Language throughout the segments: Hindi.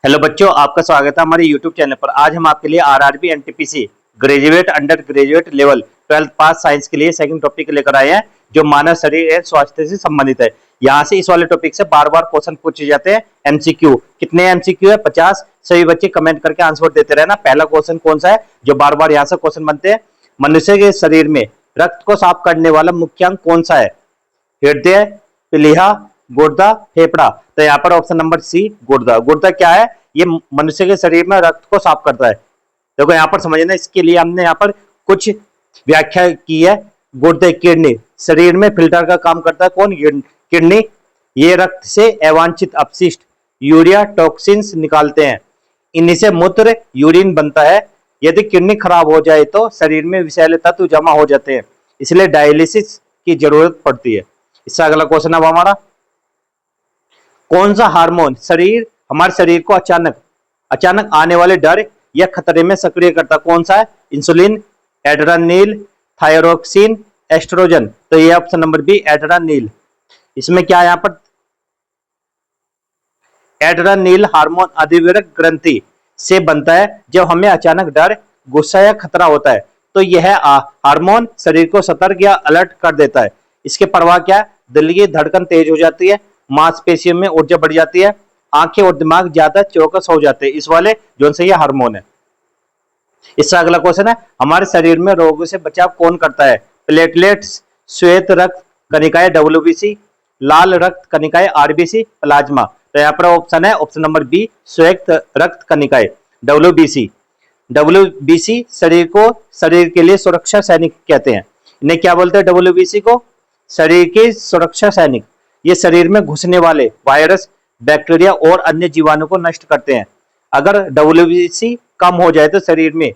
हेलो बच्चों, आपका स्वागत है हमारे यूट्यूब चैनल पर। आज हम आपके लिए RRB NTPC graduate under graduate level 12th पास साइंस के लिए सेकंड टॉपिक लेकर आए हैं, जो मानव शरीर एवं स्वास्थ्य से संबंधित है। यहाँ से इस वाले टॉपिक से बार बार क्वेश्चन पूछे जाते हैं। एमसीक्यू कितने एमसीक्यू है? 50। सभी बच्चे कमेंट करके आंसर देते रहना। पहला क्वेश्चन कौन सा है जो बार बार यहाँ से क्वेश्चन बनते हैं? मनुष्य के शरीर में रक्त को साफ करने वाला मुख्य अंग कौन सा है? हृदय, प्लीहा, गुर्दा, फेफड़ा। तो यहाँ पर ऑप्शन नंबर सी गुर्दा। गुर्दा क्या है? ये मनुष्य के शरीर में रक्त को साफ करता है। देखो यहाँ पर समझना, इसके लिए हमने यहाँ पर कुछ व्याख्या की है। गुर्दे, किडनी शरीर में फिल्टर का काम करता है। कौन? किडनी। ये रक्त से अवांछित अपशिष्ट यूरिया टॉक्सिन्स निकालते हैं। इन्हीं से मूत्र यूरिन बनता है। यदि किडनी खराब हो जाए तो शरीर में विषैले तत्व जमा हो जाते हैं, इसलिए डायलिसिस की जरूरत पड़ती है। इससे अगला क्वेश्चन अब हमारा, कौन सा हार्मोन हमारे शरीर को अचानक आने वाले डर या खतरे में सक्रिय करता? कौन सा है? Insulin, adrenaline, thyroxine, estrogen. तो ये ऑप्शन नंबर बी एड्रेनलिन। इसमें क्या है? यहाँ पर एड्रेनलिन हार्मोन अधिवृक्क ग्रंथि से बनता है जब हमें अचानक डर, गुस्सा या खतरा होता है। तो यह हार्मोन शरीर को सतर्क या अलर्ट कर देता है। इसके प्रभाव क्या है? दिल की धड़कन तेज हो जाती है, मांसपेशियों में ऊर्जा बढ़ जाती है, आंखें और दिमाग ज्यादा चौकस हो जाते हैं। इस वाले जोन से यह हार्मोन है। इससे अगला क्वेश्चन है, हमारे शरीर में रोगों से बचाव कौन करता है? प्लेटलेट्स, श्वेत रक्त कनिकाएं डब्ल्यूबीसी, लाल रक्त कनिकाएं आरबीसी, प्लाज्मा। तो यहाँ पर ऑप्शन है ऑप्शन नंबर बी श्वेत रक्त कनिकाएं डब्ल्यूबीसी। डब्ल्यूबीसी शरीर के लिए सुरक्षा सैनिक कहते हैं। इन्हें क्या बोलते हैं? डब्ल्यूबीसी को शरीर के सुरक्षा सैनिक। ये शरीर में घुसने वाले वायरस, बैक्टीरिया और अन्य जीवाणु को नष्ट करते हैं। अगर डब्ल्यूबीसी कम हो जाए तो शरीर में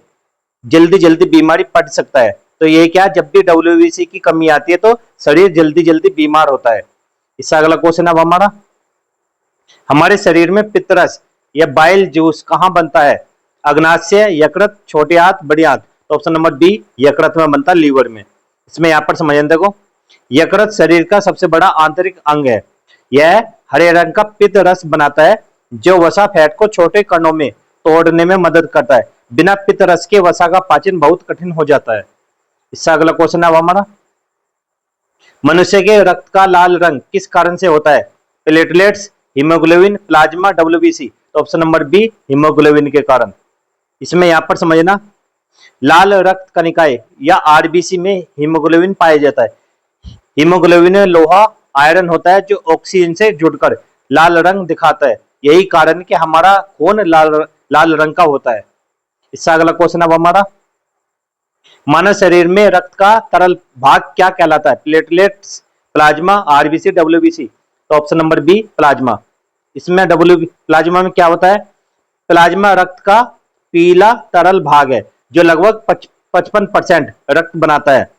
जल्दी बीमारी पड़ सकता है। तो ये क्या, जब भी डब्ल्यूबीसी की कमी आती है तो शरीर जल्दी बीमार होता है। इससे अगला क्वेश्चन अब हमारा, हमारे शरीर में पित्तरस या बाइल जूस कहाँ बनता है? अग्नाशय, यकृत, छोटे हाथ, बड़ी हाथ। तो ऑप्शन नंबर बी यकृत में बनता है, लीवर में। इसमें यहाँ पर समझना, देखो यकृत शरीर का सबसे बड़ा आंतरिक अंग है। यह हरे रंग का पित्त रस बनाता है जो वसा फैट को छोटे कणों में तोड़ने में मदद करता है। बिना पित्त रस के वसा का पाचन बहुत कठिन हो जाता है। इससे अगला क्वेश्चन है हमारा, मनुष्य के रक्त का लाल रंग किस कारण से होता है? Platelets, haemoglobin, plasma, WBC. तो ऑप्शन नंबर बी हीमोग्लोबिन के कारण। इसमें यहां पर समझना, लाल रक्त कनिकाएं या आरबीसी में हीमोग्लोबिन पाया जाता है। हीमोग्लोबिन में लोहा, आयरन होता है जो ऑक्सीजन से जुड़कर लाल रंग दिखाता है। यही कारण कि हमारा खून लाल रंग का होता है। इससे अगला क्वेश्चन अब हमारा, मानव शरीर में रक्त का तरल भाग क्या कहलाता है? Platelets, plasma, RBC, WBC. तो ऑप्शन नंबर बी प्लाज्मा। इसमें प्लाज्मा में क्या होता है? प्लाज्मा रक्त का पीला तरल भाग है जो लगभग 55% रक्त बनाता है।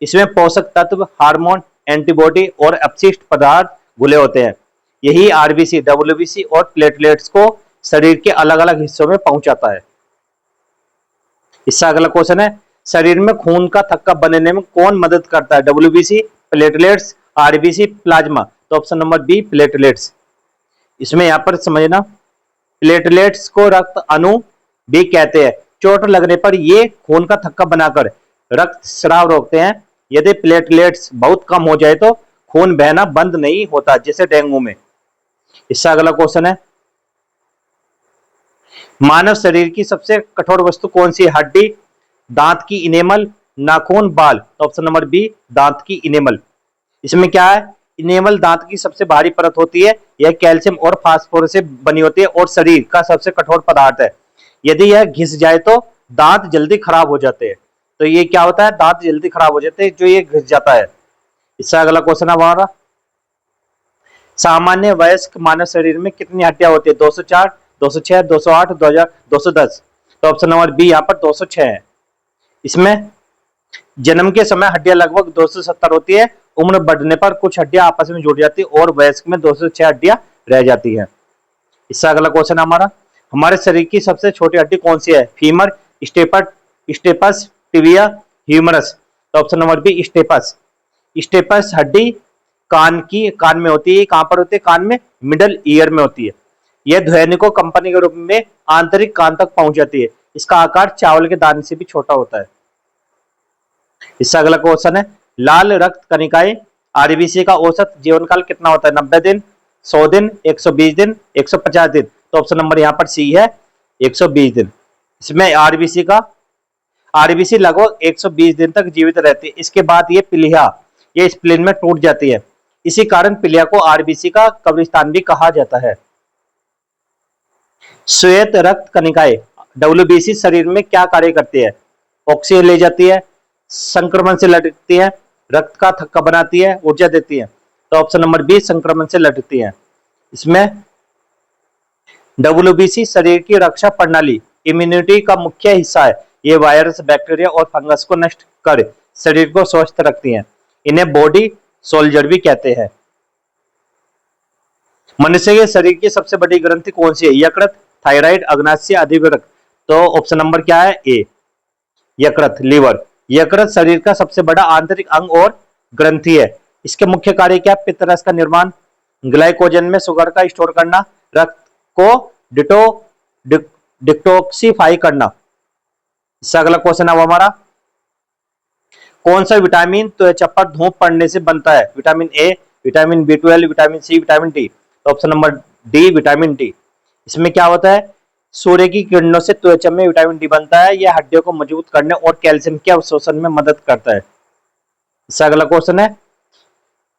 इसमें पोषक तत्व, हार्मोन, एंटीबॉडी और अपशिष्ट पदार्थ घुले होते हैं। यही आरबीसी, डब्ल्यूबीसी और प्लेटलेट्स को शरीर के अलग अलग हिस्सों में पहुंचाता है। इससे अगला क्वेश्चन है, शरीर में खून का थक्का बनने में कौन मदद करता है? WBC, platelets, RBC, plasma. तो ऑप्शन नंबर बी प्लेटलेट्स। इसमें यहां पर समझना, प्लेटलेट्स को रक्त अणु भी कहते हैं। चोट लगने पर ये खून का थक्का बनाकर रक्त स्राव रोकते हैं। यदि प्लेटलेट्स बहुत कम हो जाए तो खून बहना बंद नहीं होता, जैसे डेंगू में। इससे अगला क्वेश्चन है, मानव शरीर की सबसे कठोर वस्तु कौन सी है? हड्डी, दांत की इनेमल, नाखून, बाल। तो ऑप्शन नंबर बी दांत की इनेमल। इसमें क्या है? इनेमल दांत की सबसे भारी परत होती है। यह कैल्शियम और फास्फोरस से बनी होती है और शरीर का सबसे कठोर पदार्थ है। यदि यह घिस जाए तो दांत जल्दी खराब हो जाते हैं। तो ये क्या होता है? दांत जल्दी खराब हो जाते हैं जो ये घिस जाता है। इससे अगला क्वेश्चन है हमारा, सामान्य वयस्क मानव शरीर में कितनी हड्डियां होती है? 204, 206, 208, 210। तो ऑप्शन नंबर बी यहाँ पर 206 है। इसमें जन्म के समय हड्डियां लगभग 270 होती है। उम्र बढ़ने पर कुछ हड्डियां आपस में जुड़ जाती है और वयस्क में 206 हड्डियां रह जाती है। इससे अगला क्वेश्चन हमारा, हमारे शरीर की सबसे छोटी हड्डी कौन सी है? Femur, stapes, tibia, humerus. तो option number B stapes. Stapes हड्डी कान में होती है। कहां पर होती है? कान में मिडल ईयर में होती है। यह ध्वनि को कंपनी के रूप में आंतरिक कान तक पहुंच जाती है। इसका आकार चावल के दाने से भी छोटा होता है। इससे अगला क्वेश्चन है, लाल रक्त कणिकाएं आरबीसी का औसत जीवन काल कितना होता है? 90 दिन, 100 दिन, 120 दिन, 150 दिन। तो ऑप्शन नंबर यहाँ पर सी है, 120 दिन। इसमें आरबीसी लगभग 120 दिन तक जीवित रहती है। इसके बाद ये पिलिया ये स्प्लीन में टूट जाती है। इसी कारण पिलिया को आरबीसी का कब्रिस्तान भी कहा जाता है। श्वेत रक्त कणिकाएं डब्ल्यूबीसी शरीर में क्या कार्य करती है? ऑक्सीजन ले जाती है, संक्रमण से लड़ती है, रक्त का थक्का बनाती है, ऊर्जा देती है। तो ऑप्शन नंबर बी संक्रमण से लड़ती है। इसमें डब्ल्यूबीसी शरीर की रक्षा प्रणाली इम्यूनिटी का मुख्य हिस्सा है। ये वायरस, बैक्टीरिया और फंगस को नष्ट कर शरीर को स्वस्थ रखती हैं। इन्हें बॉडी सोल्जर भी कहते हैं। मनुष्य के शरीर की सबसे बड़ी ग्रंथि कौन सी है? यकृत, थायराइड, अग्नाशय, अधिवृक्क। तो ऑप्शन नंबर क्या है? ए, यकृत, लीवर। यकृत शरीर का सबसे बड़ा आंतरिक अंग और ग्रंथि है। इसके मुख्य कार्य क्या? पित्त रस का निर्माण, ग्लाइकोजन में शुगर का स्टोर करना, रक्त को डिटॉक्सिफाई करना। इससे अगला क्वेश्चन है हमारा, कौन सा विटामिन त्वचा पर धूप पड़ने से बनता है? विटामिन ए, विटामिन बी12, विटामिन सी, विटामिन डी। तो option number D vitamin D. इसमें क्या होता है? सूर्य की किरणों से त्वचा में विटामिन डी बनता है। यह हड्डियों को मजबूत करने और कैल्शियम के अवशोषण में मदद करता है। इससे अगला क्वेश्चन है,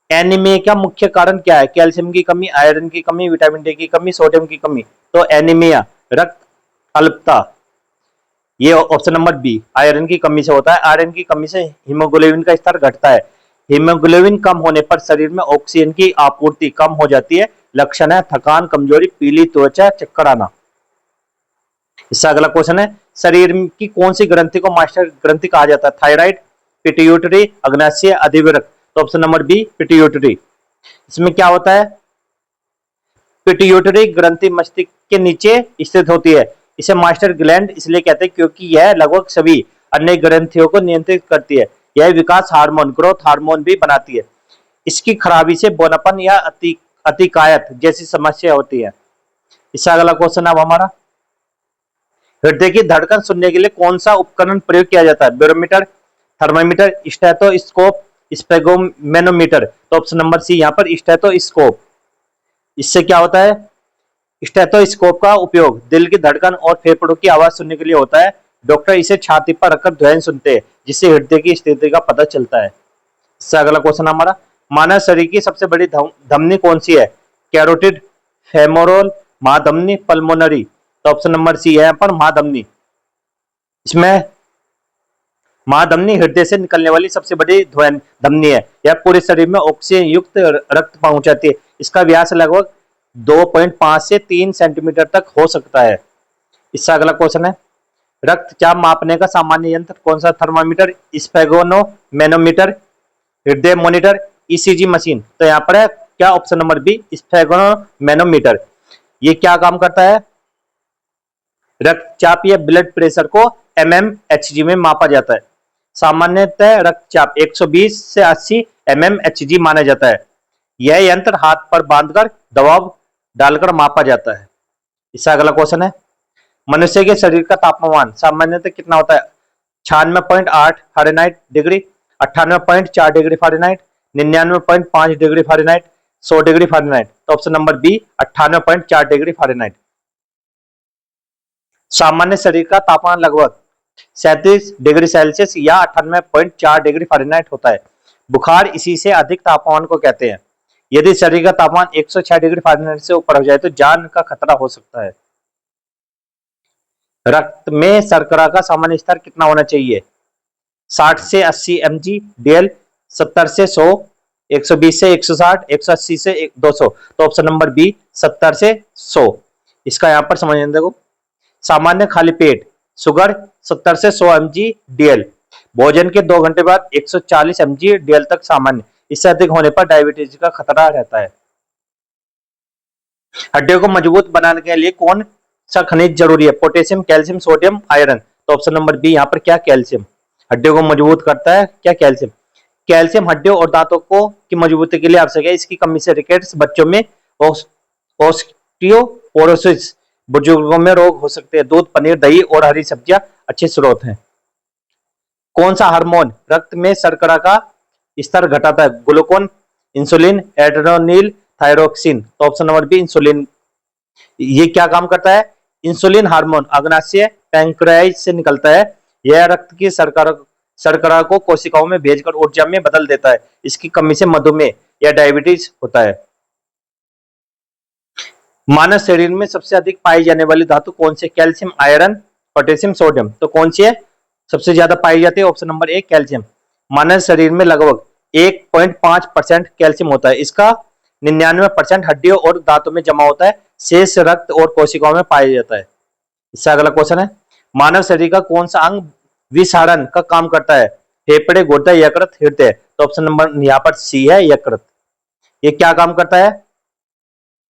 एनीमिया का मुख्य कारण क्या है? कैल्शियम की कमी, आयरन की कमी, विटामिन डी की कमी, सोडियम की कमी। तो एनीमिया रक्त अल्पता, ये ऑप्शन नंबर बी आयरन की कमी से होता है। आयरन की कमी से हीमोग्लोबिन का स्तर घटता है। हीमोग्लोबिन कम होने पर शरीर में ऑक्सीजन की आपूर्ति कम हो जाती है। लक्षण है थकान, कमजोरी, पीली त्वचा, चक्कर आना। इससे अगला क्वेश्चन है, शरीर की कौन सी ग्रंथि को मास्टर ग्रंथि कहा जाता है? थायराइड, पिट्यूटरी, अग्नाशय, अधिवृक्क। तो ऑप्शन नंबर बी पिट्यूटरी। इसमें क्या होता है? पिट्यूटरी ग्रंथि मस्तिष्क के नीचे स्थित होती है। इसे मास्टर ग्लैंड इसलिए कहते हैं क्योंकि यह लगभग सभी अन्य ग्रंथियों को नियंत्रित करती है। यह विकास हार्मोन, ग्रोथ हार्मोन भी बनाती है। इसकी खराबी से बौनापन या अतिकायत जैसी समस्या होती है। इससे अगला क्वेश्चन अब हमारा, हृदय की धड़कन सुनने के लिए कौन सा उपकरण प्रयोग किया जाता है? Barometer, thermometer, stethoscope, sphygmomanometer. तो ऑप्शन नंबर सी यहाँ पर स्टेथोस्कोप। इससे क्या होता है? स्टेथोस्कोप का उपयोग दिल की धड़कन और फेफड़ों की आवाज सुनने के लिए होता है। डॉक्टर इसे छाती पर रखकर ध्वनि सुनते हैं, जिससे हृदय की स्थिति का पता चलता है। इससे अगला क्वेश्चन हमारा, मानव शरीर की सबसे बड़ी धमनी कौन सी है? कैरोटिड, फेमोरल, महाधमनी, पल्मोनरी। तो ऑप्शन नंबर सी है यहाँ पर महाधमनी। इसमें महाधमनी हृदय से निकलने वाली सबसे बड़ी धमनी है। यह पूरे शरीर में ऑक्सीजन युक्त रक्त पहुंचाती है। इसका व्यास लगभग 2.5 से 3 सेंटीमीटर तक हो सकता है। इससे अगला क्वेश्चन है, रक्तचाप मापने का सामान्य यंत्र कौन सा? थर्मामीटर, स्पेगोनोमेनोमीटर, हृदय मॉनिटर, ईसीजी मशीन। तो यहाँ पर है क्या? Option number B sphygmomanometer. ये क्या काम करता है? रक्तचाप या ब्लड प्रेशर को mmHg में मापा जाता है। सामान्यतः रक्तचाप 120 से 80 mmHg माना जाता है। यह यंत्र हाथ पर बांधकर दबाव डालकर मापा जाता है। इससे अगला क्वेश्चन है, मनुष्य के शरीर का तापमान सामान्यतः कितना होता है? 96.8 Fahrenheit degree, 98.4 degree Fahrenheit, 99.5 degree Fahrenheit, 100 degree Fahrenheit. तो option number B 98.4 degree Fahrenheit. सामान्य शरीर का तापमान लगभग 37 डिग्री सेल्सियस या 98.4 डिग्री फ़ारेनहाइट होता है। बुखार इसी से अधिक तापमान को कहते हैं। यदि शरीर का तापमान 106 डिग्री फ़ारेनहाइट से ऊपर हो जाए तो जान का खतरा हो सकता है। रक्त में शर्करा का सामान्य स्तर कितना होना चाहिए? 60 से 80 mg डेल, 70 से 100, 120 से 160, 180 से 200। तो ऑप्शन नंबर बी 70 से 100। इसका यहाँ पर समझने देखो, सामान्य खाली पेट शुगर 70 से 100 mg डेल, भोजन के 2 घंटे बाद 140 mg डेल तक सामान्य। इससे अधिक होने पर डायबिटीज का खतरा रहता है। हड्डियों को मजबूत बनाने के लिए कौन सा खनिज जरूरी है? Potassium, calcium, sodium, iron. तो ऑप्शन नंबर बी यहाँ पर क्या? कैल्शियम। हड्डियों को मजबूत करता है क्या? कैल्शियम। कैल्शियम हड्डियों और दांतों को की मजबूती के लिए आवश्यक है। इसकी कमी से रिकेट्स, बच्चों में पोरोसिस, बुजुर्गों में रोग हो सकते हैं। दूध, पनीर, दही और हरी सब्जियां अच्छे स्रोत हैं। कौन सा हार्मोन रक्त में शर्करा का स्तर घटाता है? ग्लूकोन, इंसुलिन, एड्रेनलिन, थायरोक्सिन। तो ऑप्शन नंबर बी इंसुलिन। ये क्या काम करता है? इंसुलिन हार्मोन अग्नाशय पैंक्रियास से निकलता है। यह रक्त की शर्करा शर्करा को कोशिकाओं में भेजकर ऊर्जा में बदल देता है। इसकी कमी से मधुमेह या डायबिटीज होता है। मानव शरीर में सबसे अधिक पाई जाने वाली धातु कौन सी है? Calcium, iron, potassium, sodium. तो कौन सी है सबसे ज्यादा पाई जाती है? Option number A calcium. मानव शरीर में लगभग 1.5% कैल्शियम होता है। इसका 99% हड्डियों और दांतों में जमा होता है। शेष रक्त और कोशिकाओं में पाया जाता है। इससे अगला क्वेश्चन है, मानव शरीर का कौन सा अंग विषारण का काम करता है? फेफड़े, गुर्दा, यकृत, हृदय। तो ऑप्शन नंबर यहाँ पर सी है यकृत। ये क्या काम करता है?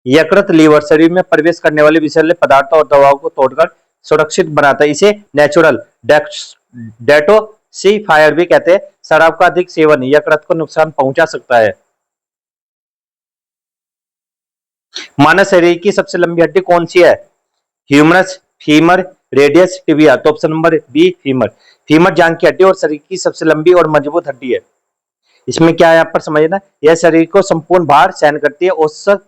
यकृत लीवर शरीर में प्रवेश करने वाले विषैले पदार्थों और दवाओं को तोड़कर सुरक्षित बनाता है। इसे नेचुरल डेटोक्सिफायर भी कहते हैं। शराब का अधिक सेवन यकृत को नुकसान पहुंचा सकता है। मानव शरीर की सबसे लंबी हड्डी कौन सी है? Humerus, femur, radius, tibia. तो option number B femur. Femur जांघ की हड्डी और शरीर की सबसे लंबी और मजबूत हड्डी है। इसमें क्या है यहाँ पर समझना, यह शरीर को संपूर्ण भार सहन करती है। औसत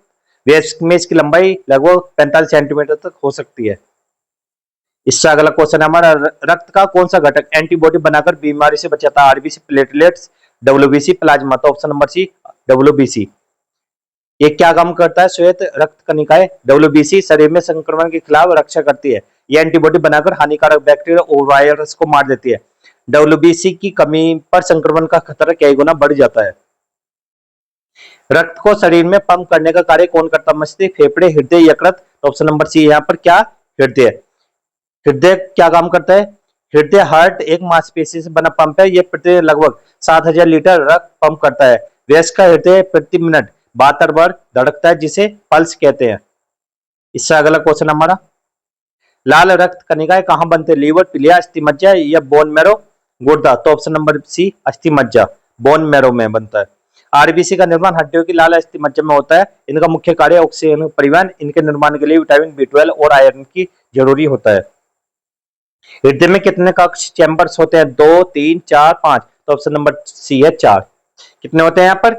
वयस्क में इसकी लंबाई लगभग 45 सेंटीमीटर तक हो सकती है। इससे अगला क्वेश्चन है हमारा, रक्त का कौन सा घटक एंटीबॉडी बनाकर बीमारी से बचाता है? RBC, platelets, WBC, plasma. तो ऑप्शन नंबर सी डब्ल्यूबीसी। ये क्या काम करता है? श्वेत रक्त कणिकाएं डब्ल्यूबीसी शरीर में संक्रमण के खिलाफ रक्षा करती है। यह एंटीबॉडी बनाकर हानिकारक बैक्टीरिया और वायरस को मार देती है। डब्ल्यूबीसी की कमी पर संक्रमण का खतरा कई गुना बढ़ जाता है। रक्त को शरीर में पंप करने का कार्य कौन करता है? मस्तिष्क, फेफड़े, हृदय, यकृत। ऑप्शन नंबर सी यहाँ पर क्या? हृदय। हृदय क्या काम करता है? हृदय हार्ट एक मांसपेशी से बना पंप है। यह प्रति लगभग 7000 लीटर रक्त पंप करता है। वयस्क का हृदय प्रति मिनट 72 बार धड़कता है, जिसे पल्स कहते हैं। इससे अगला क्वेश्चन हमारा, लाल रक्त कणिकाएं कहां बनते हैं? लीवर, पिलिया, अस्थि मज्जा या बोन मैरो, गुर्दा। तो ऑप्शन नंबर सी अस्थि मज्जा, बोन मैरो में बनता है। आरबीसी का निर्माण हड्डियों की लाल अस्थि मज्जा में होता है। इनका मुख्य कार्य ऑक्सीजन परिवहन। इनके निर्माण के लिए विटामिन बी12 और आयरन की जरूरी होता है। हृदय में कितने कक्ष चैम्बर्स होते हैं? 2, 3, 4, 5। तो ऑप्शन नंबर सी है 4। कितने होते हैं यहाँ पर?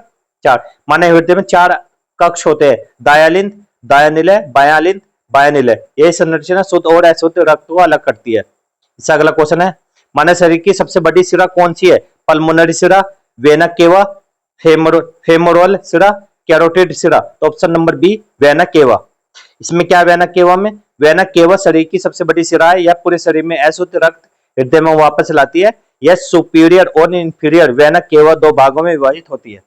4। माने हृदय में 4 कक्ष होते हैं, दायालिंद, दायानिलय, बायालिंद, बायानिलय। यह संरचना शुद्ध और अशुद्ध रक्त को अलग करती है। इससे अगला क्वेश्चन है, मानव शरीर की सबसे बड़ी शिरा कौन सी है? पल्मोनरी शिरा, वेना केवा, फेमोरल शिरा, कैरोटिड शिरा। तो option number B vena cava. इसमें क्या वेना केवा में? वेना केवा शरीर की सबसे बड़ी शिरा है। यह पूरे शरीर में अशुद्ध रक्त हृदय में वापस लाती है। यह सुपीरियर और इंफीरियर वेना केवा 2 भागों में विभाजित होती है।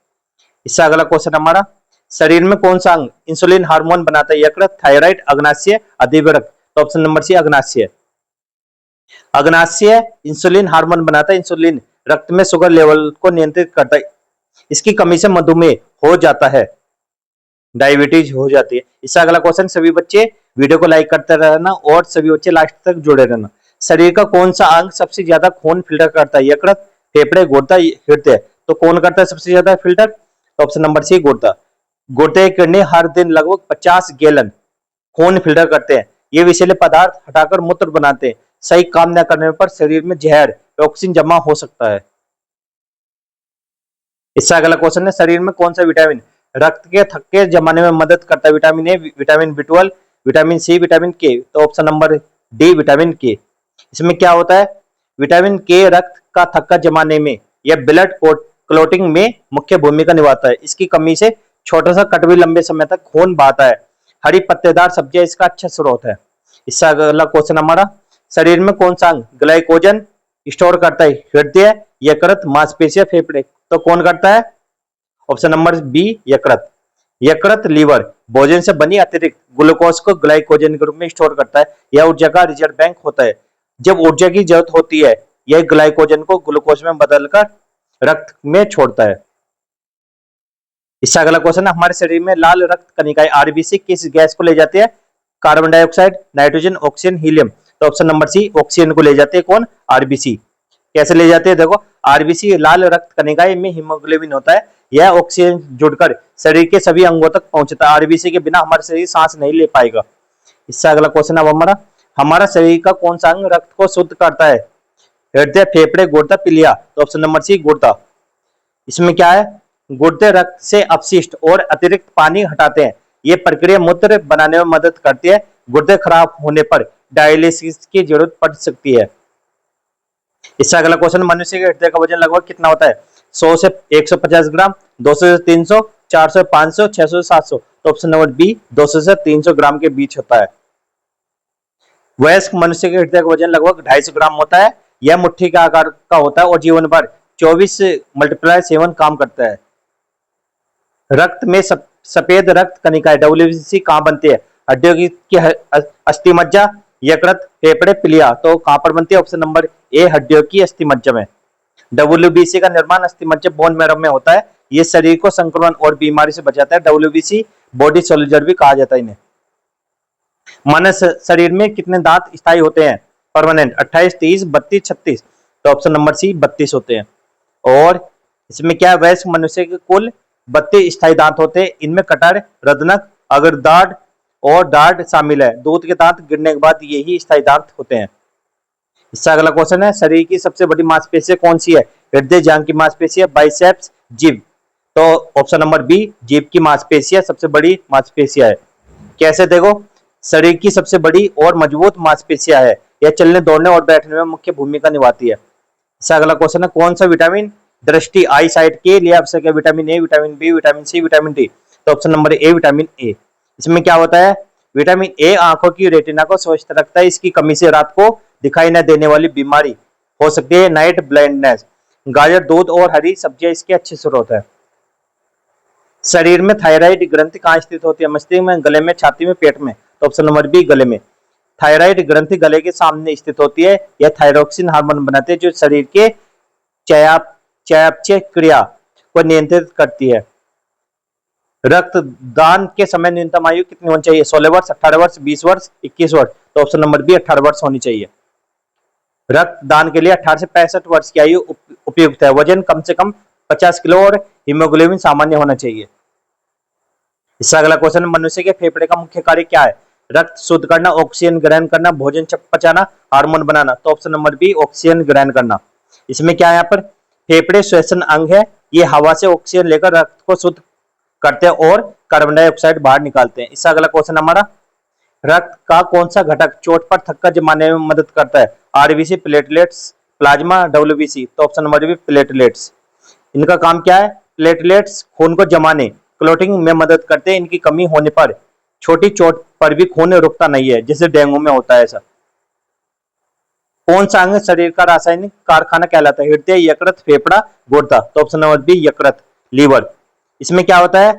इससे अगला क्वेश्चन हमारा, शरीर में कौन सा अंग इंसुलिन हार्मोन बनाता है? यकृत, थायराइड, अग्नाशय, अधिवृक्क। तो ऑप्शन नंबर सी अग्नाशय। अग्नाशय इंसुलिन हार्मोन बनाता है। इंसुलिन रक्त में शुगर लेवल को नियंत्रित करता है। इसकी कमी से मधुमेह हो जाता है, डायबिटीज हो जाती है। इससे अगला क्वेश्चन, सभी बच्चे वीडियो को लाइक करते रहना और सभी बच्चे लास्ट तक जुड़े रहना। शरीर का कौन सा अंग सबसे ज्यादा खून फिल्टर करता है? यकृत, फेफड़े, गुर्दा, हृदय। तो कौन करता है सबसे ज्यादा फिल्टर? तो ऑप्शन नंबर सी गुर्दा। गुर्दे की किडनी हर दिन लगभग 50 गैलन खून फिल्टर करते हैं। ये विषैले पदार्थ हटाकर मूत्र बनाते हैं। सही काम न करने पर शरीर में जहर टॉक्सिन जमा हो सकता है। इससे अगला क्वेश्चन है, शरीर में कौन सा विटामिन रक्त के थक्के जमाने में मदद करता है? विटामिन ए, विटामिन बी12, विटामिन सी, विटामिन के। तो ऑप्शन नंबर डी विटामिन के। इसमें क्या होता है? विटामिन के रक्त का थक्का जमाने में या ब्लड क्लोटिंग में मुख्य भूमिका निभाता है। इसकी कमी से छोटा सा कट भी लंबे समय तक खून बहाता है। हरी पत्तेदार सब्जियां इसका अच्छा स्रोत है। इससे अगला क्वेश्चन हमारा, शरीर में कौन सा अंग ग्लाइकोजन स्टोर करता है? हृदय, यकृत, मांसपेशियां, फेफड़े। तो कौन करता है? ऑप्शन नंबर बी यकृत। यकृत लीवर भोजन से बनी अतिरिक्त ग्लूकोज को ग्लाइकोजन के रूप में स्टोर करता है। यह ऊर्जा का रिजर्व बैंक होता है। जब ऊर्जा की जरूरत होती है, यह ग्लाइकोजन को ग्लूकोज में बदलकर रक्त में छोड़ता है। इससे अगला क्वेश्चन, हमारे शरीर में लाल रक्त कणिकाएं आरबीसी किस गैस को ले जाती है? Carbon dioxide, nitrogen, oxygen, helium. तो ऑप्शन नंबर सी ऑक्सीजन को ले जाते हैं। कौन? आरबीसी। कैसे ले जाते हैं? देखो, आरबीसी लाल रक्त कणिकाएं में हीमोग्लोबिन होता है। यह ऑक्सीजन जुड़कर शरीर के सभी अंगों तक पहुंचता है। आरबीसी के बिना हमारा शरीर सांस नहीं ले पाएगा। इससे अगला क्वेश्चन अब हमारा शरीर का कौन सा अंग रक्त को शुद्ध करता है? हृदय, फेफड़े, गुर्दा, पिलिया। तो ऑप्शन नंबर सी गुर्दा। इसमें क्या है? गुर्दे रक्त से अपशिष्ट और अतिरिक्त पानी हटाते हैं। ये प्रक्रिया मूत्र बनाने में मदद करती है। गुर्दे खराब होने पर डायलिसिस की जरूरत पड़ सकती है। इससे अगला क्वेश्चन, मनुष्य के हृदय का वजन लगभग कितना होता है? 100 से 150 ग्राम, 200 से 300, 400 से 500, 600 से 700। तो ऑप्शन नंबर बी 200 से 300 ग्राम के बीच होता है। वयस्क मनुष्य के हृदय का वजन लगभग 250 ग्राम होता है। यह मुट्ठी के आकार का होता है और जीवन भर 24 × 7 काम करता है। रक्त में सफेद रक्त कणिकाएं WBC कहाँ बनती है? हड्डियों की अस्थि मज्जा, यकृत, फेफड़े, पिलिया। तो कहां पर बनती है? ऑप्शन नंबर ए हड्डियों की अस्थि मज्जा में। WBC का निर्माण अस्थि मज्जा बोन मैरो में होता है। ये शरीर को संक्रमण और बीमारी से बचाता है। WBC बॉडी सोल्जर भी कहा जाता है इन्हें। मनुष्य शरीर में कितने दांत स्थायी होते हैं? परमानेंट 28, 30, 32, 36। तो ऑप्शन नंबर सी 32 होते हैं। और इसमें क्या है? वयस्क मनुष्य के कुल 32 स्थायी दांत होते हैं। इनमें कटर, रदनक, अग्रदाढ़ और दाढ़ शामिल है। दूध के दांत गिरने के बाद यही स्थायी दांत होते हैं। इससे अगला क्वेश्चन है, शरीर की सबसे बड़ी मांसपेशी कौन सी है? हृदय, जांघ की मांसपेशी है, बाइसेप्स, जीभ। तो ऑप्शन नंबर बी जीभ की मांसपेशियां सबसे बड़ी मांसपेशियां है। कैसे? देखो, शरीर की सबसे बड़ी और मजबूत मांसपेशियां है। यह चलने, दौड़ने और बैठने में मुख्य भूमिका निभाती है। इससे अगला क्वेश्चन है, कौन सा विटामिन दृष्टि आई साइट के लिए आवश्यक है? Vitamin A, vitamin B, vitamin C, vitamin D. तो option number A vitamin A. इसमें क्या होता है? विटामिन ए आंखों की रेटिना को स्वस्थ रखता है। इसकी कमी से रात को दिखाई न देने वाली बीमारी हो सकती है, नाइट ब्लाइंडनेस। गाजर, दूध और हरी सब्जियां इसके अच्छे स्रोत है। शरीर में थायराइड ग्रंथि कहाँ स्थित होती है? मस्तिष्क में, गले में, छाती में, पेट में। तो ऑप्शन नंबर बी गले में। थायराइड ग्रंथि गले के सामने स्थित होती है। यह थायरोक्सिन हार्मोन बनाते हैं जो शरीर के चयापचय क्रिया को नियंत्रित करती है। रक्तदान के समय न्यूनतम आयु कितनी होनी चाहिए? 16 वर्ष, 18 वर्ष, 20 वर्ष, 21 वर्ष। तो ऑप्शन नंबर बी 18 वर्ष होनी चाहिए। रक्तदान के लिए 18 से 65 वर्ष की आयु उपयुक्त है। वजन कम से कम 50 किलो और हीमोग्लोबिन सामान्य होना चाहिए। इससे अगला क्वेश्चन, मनुष्य के फेफड़े का मुख्य कार्य क्या है? रक्त शुद्ध करना, ऑक्सीजन ग्रहण करना, भोजन पचाना, हार्मोन बनाना। तो ऑप्शन नंबर बी ऑक्सीजन ग्रहण करना। इसमें क्या है? यहाँ पर फेफड़े श्वसन अंग है। ये हवा से ऑक्सीजन लेकर रक्त को शुद्ध करते हैं और कार्बन डाइऑक्साइड बाहर निकालते हैं। इससे अगला क्वेश्चन हमारा, रक्त का कौन सा घटक चोट पर थक्का जमाने में मदद करता है? RBC, platelets, plasma, WBC। तो ऑप्शन नंबर बी प्लेटलेट्स। इनका काम क्या है? प्लेटलेट्स खून को जमाने, क्लॉटिंग में मदद करते हैं। इनकी कमी होने पर छोटी चोट पर भी खून रुकता नहीं है, जैसे डेंगू में होता है ऐसा। कौन सा अंग शरीर का रासायनिक कारखाना कहलाता है? हृदय, यकृत, फेफड़ा, गुर्दा। तो ऑप्शन नंबर बी यकृत, लीवर। इसमें क्या होता है?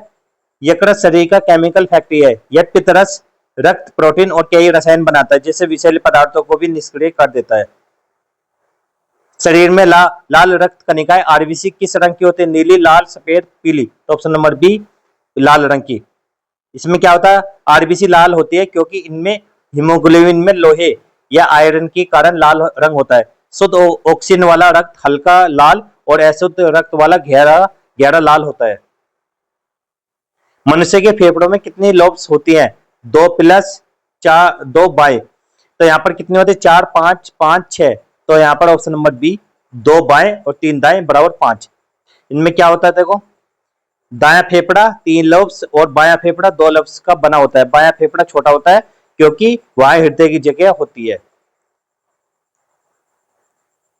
यकृत शरीर का केमिकल फैक्ट्री है। यह पित्तरस, रक्त, प्रोटीन और कई रसायन बनाता है, जिससे विषैले पदार्थों को भी निष्क्रिय कर देता है। शरीर में लाल रक्त कणिकाएं आरबीसी किस रंग की होती है? नीली, लाल, सफेद, पीली। तो ऑप्शन नंबर बी लाल रंग की। इसमें क्या होता है? आरबीसी लाल होती है क्योंकि इनमें हीमोग्लोबिन में लोहे या आयरन के कारण लाल रंग होता है। शुद्ध ऑक्सीजन वाला रक्त हल्का लाल और अशुद्ध रक्त वाला गहरा लाल होता है। मनुष्य के फेफड़ों में कितनी लोब्स होती हैं? 2 प्लस 4, 2 बाएं। तो यहाँ पर कितनी होती है? 4, 5, 5, 6। तो यहाँ पर ऑप्शन नंबर बी 2 बाएं और 3 दाएं बराबर 5। इनमें क्या होता है? देखो, दायां फेफड़ा 3 लोब्स और बायां फेफड़ा 2 लोब्स का बना होता है। बायां फेफड़ा छोटा होता है क्योंकि वहां हृदय की जगह होती है।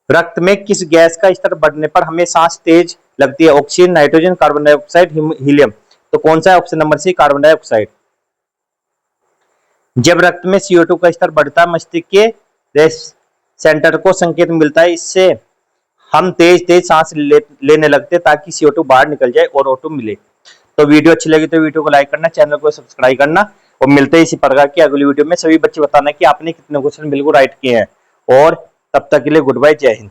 रक्त में किस गैस का स्तर बढ़ने पर हमें सांस तेज लगती है? Oxygen, nitrogen, carbon dioxide, helium. तो कौन सा है? Option number C carbon dioxide. जब रक्त में CO2 का स्तर बढ़ता है, मस्तिष्क के सेंटर को संकेत मिलता है। इससे हम तेज सांस लेने लगते हैं ताकि CO2 बाहर निकल जाए और O2 मिले। तो वीडियो अच्छी लगी तो वीडियो को लाइक करना, चैनल को सब्सक्राइब करना और मिलते हैं इसी प्रकार की अगली वीडियो में। सभी बच्चे बताना कि आपने कितने क्वेश्चन बिल्कुल राइट किए हैं। और तब तक के लिए गुड बाय, जय हिंद।